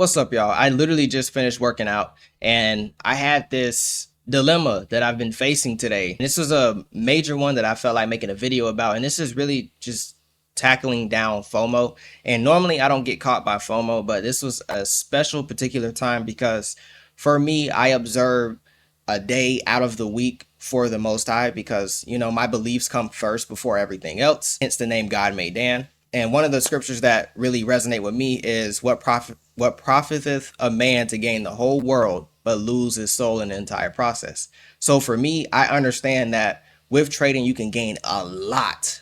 What's up, y'all? I literally just finished working out and I had this dilemma that I've been facing today. This was a major one that I felt like making a video about, and this is really just tackling down FOMO. And normally I don't get caught by FOMO, but this was a special particular time because for me, I observe a day out of the week for the Most High because, my beliefs come first before everything else, hence the name God made Dan. And one of the scriptures that really resonate with me is what profiteth a man to gain the whole world but lose his soul in the entire process. So for me, I understand that with trading you can gain a lot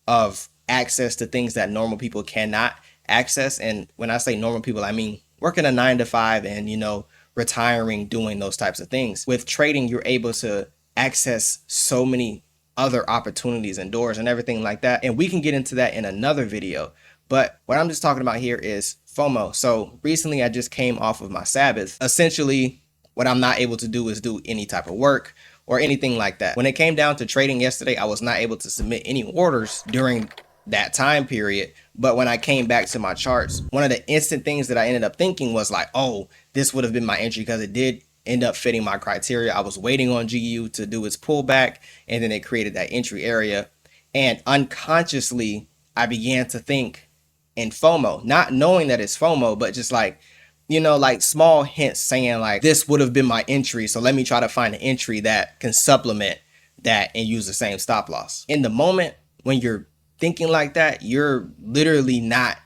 of access to things that normal people cannot access. And when I say normal people, I mean working a 9 to 5 and retiring, doing those types of things. With trading, you're able to access so many other opportunities and doors and everything like that. And we can get into that in another video. But what I'm just talking about here is FOMO. So recently I just came off of my Sabbath. Essentially, what I'm not able to do is do any type of work or anything like that. When it came down to trading yesterday, I was not able to submit any orders during that time period. But when I came back to my charts, one of the instant things that I ended up thinking was like, oh, this would have been my entry because it did end up fitting my criteria. I was waiting on GU to do its pullback, and then it created that entry area. And unconsciously, I began to think in FOMO, not knowing that it's FOMO, but just like, like small hints saying like, this would have been my entry. So let me try to find an entry that can supplement that and use the same stop loss. In the moment when you're thinking like that, you're literally not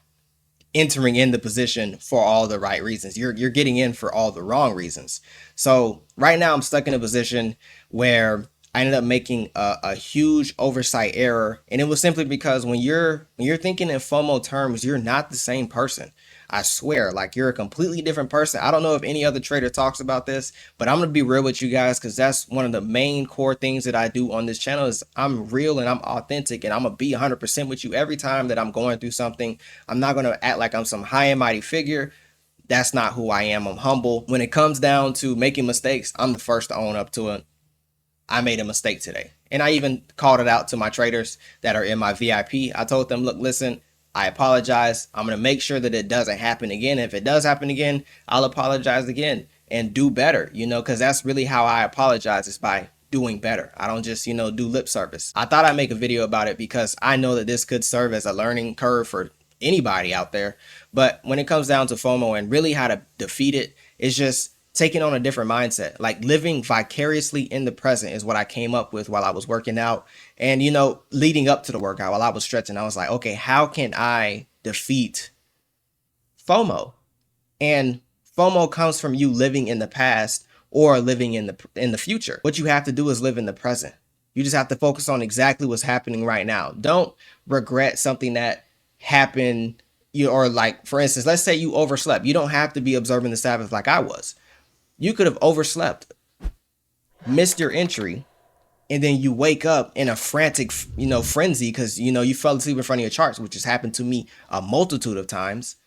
entering in the position for all the right reasons. You're getting in for all the wrong reasons. So right now I'm stuck in a position where I ended up making a huge oversight error. And it was simply because when you're thinking in FOMO terms, you're not the same person. I swear, like you're a completely different person. I don't know if any other trader talks about this, but I'm going to be real with you guys because that's one of the main core things that I do on this channel is I'm real and I'm authentic, and I'm going to be 100% with you every time that I'm going through something. I'm not going to act like I'm some high and mighty figure. That's not who I am. I'm humble. When it comes down to making mistakes, I'm the first to own up to it. I made a mistake today. And I even called it out to my traders that are in my VIP. I told them, look, listen, I apologize. I'm going to make sure that it doesn't happen again. If it does happen again, I'll apologize again and do better, because that's really how I apologize, is by doing better. I don't just, do lip service. I thought I'd make a video about it because I know that this could serve as a learning curve for anybody out there. But when it comes down to FOMO and really how to defeat it, it's just taking on a different mindset. Like living vicariously in the present is what I came up with while I was working out. And, leading up to the workout, while I was stretching, I was like, okay, how can I defeat FOMO? And FOMO comes from you living in the past or living in the future. What you have to do is live in the present. You just have to focus on exactly what's happening right now. Don't regret something that happened. Or like, for instance, let's say you overslept. You don't have to be observing the Sabbath like I was. You could have overslept, missed your entry, and then you wake up in a frantic, frenzy because, you fell asleep in front of your charts, which has happened to me a multitude of times.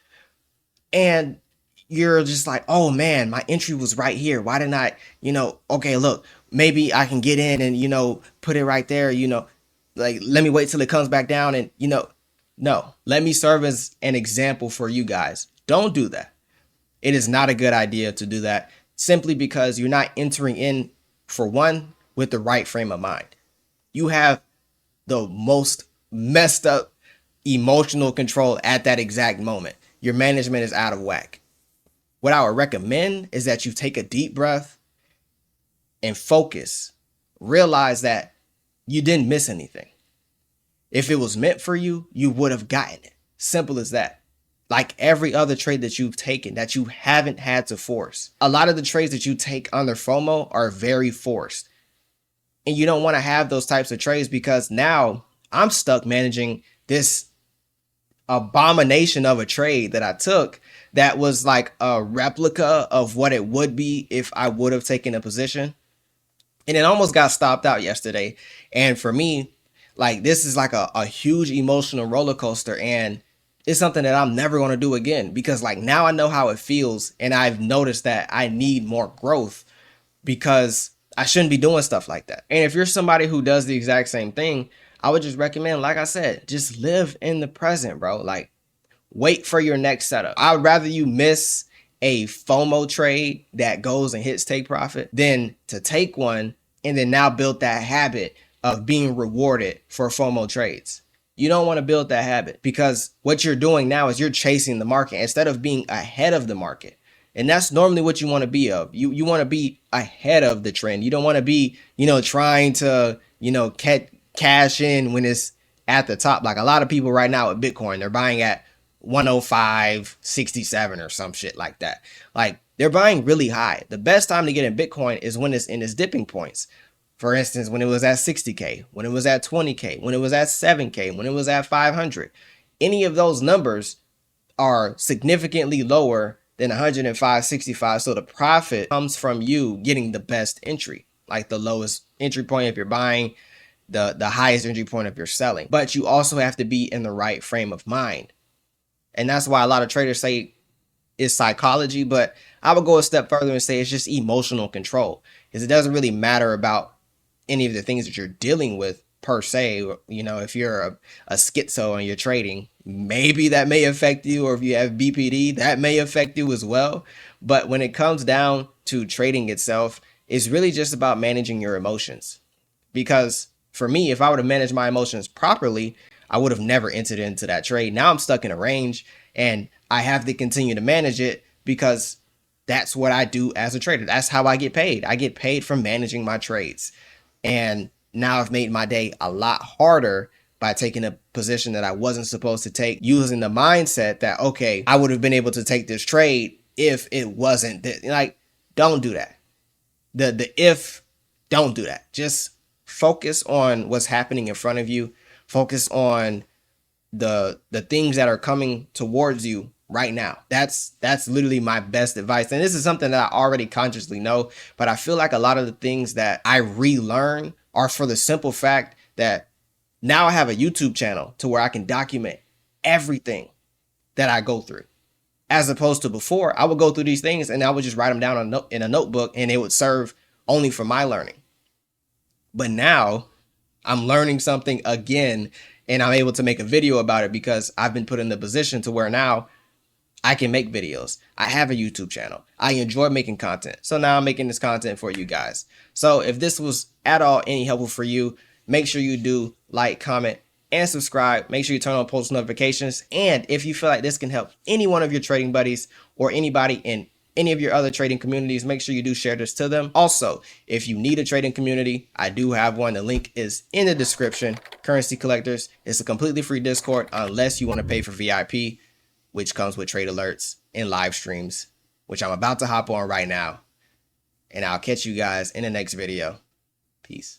And you're just like, oh man, my entry was right here. Why didn't I, okay, look, maybe I can get in and, put it right there, like, let me wait till it comes back down and, no, let me serve as an example for you guys. Don't do that. It is not a good idea to do that. Simply because you're not entering in, for one, with the right frame of mind. You have the most messed up emotional control at that exact moment. Your management is out of whack. What I would recommend is that you take a deep breath and focus. Realize that you didn't miss anything. If it was meant for you, you would have gotten it. Simple as that. Like every other trade that you've taken that you haven't had to force. A lot of the trades that you take under FOMO are very forced. And you don't want to have those types of trades because now I'm stuck managing this abomination of a trade that I took that was like a replica of what it would be if I would have taken a position. And it almost got stopped out yesterday. And for me, like this is like a huge emotional roller coaster, and it's something that I'm never going to do again because like now I know how it feels, and I've noticed that I need more growth because I shouldn't be doing stuff like that. And if you're somebody who does the exact same thing, I would just recommend, like I said, just live in the present, bro. Like wait for your next setup. I would rather you miss a FOMO trade that goes and hits take profit than to take one and then now build that habit of being rewarded for FOMO trades. You don't want to build that habit, because what you're doing now is you're chasing the market instead of being ahead of the market. And that's normally what you want to be of. You want to be ahead of the trend. You don't want to be, trying to, cash in when it's at the top. Like a lot of people right now with Bitcoin, they're buying at 105.67 or some shit like that. Like they're buying really high. The best time to get in Bitcoin is when it's in its dipping points. For instance, when it was at 60K, when it was at 20K, when it was at 7K, when it was at 500, any of those numbers are significantly lower than 105.65. So the profit comes from you getting the best entry, like the lowest entry point if you're buying, the highest entry point if you're selling. But you also have to be in the right frame of mind. And that's why a lot of traders say it's psychology, but I would go a step further and say it's just emotional control, because it doesn't really matter about any of the things that you're dealing with per se. If you're a schizo and you're trading, maybe that may affect you, or if you have BPD, that may affect you as well. But when it comes down to trading itself, it's really just about managing your emotions. Because for me, if I would have managed my emotions properly, I would have never entered into that trade. Now I'm stuck in a range and I have to continue to manage it, because that's what I do as a trader. That's how I get paid. I get paid for managing my trades. And now I've made my day a lot harder by taking a position that I wasn't supposed to take, using the mindset that, okay, I would have been able to take this trade if it wasn't this. Like, don't do that. Don't do that. Just focus on what's happening in front of you. Focus on the things that are coming towards you right now. That's literally my best advice. And this is something that I already consciously know, but I feel like a lot of the things that I relearn are for the simple fact that now I have a YouTube channel to where I can document everything that I go through. As opposed to before, I would go through these things and I would just write them down in a notebook, and it would serve only for my learning. But now I'm learning something again, and I'm able to make a video about it because I've been put in the position to where now I can make videos. I have a YouTube channel. I enjoy making content. So now I'm making this content for you guys. So if this was at all any helpful for you, make sure you do like, comment, and subscribe. Make sure you turn on post notifications. And if you feel like this can help any one of your trading buddies or anybody in any of your other trading communities, make sure you do share this to them. Also, if you need a trading community, I do have one. The link is in the description. Currency Collectors. It's a completely free Discord unless you want to pay for VIP, which comes with trade alerts and live streams, which I'm about to hop on right now. And I'll catch you guys in the next video. Peace.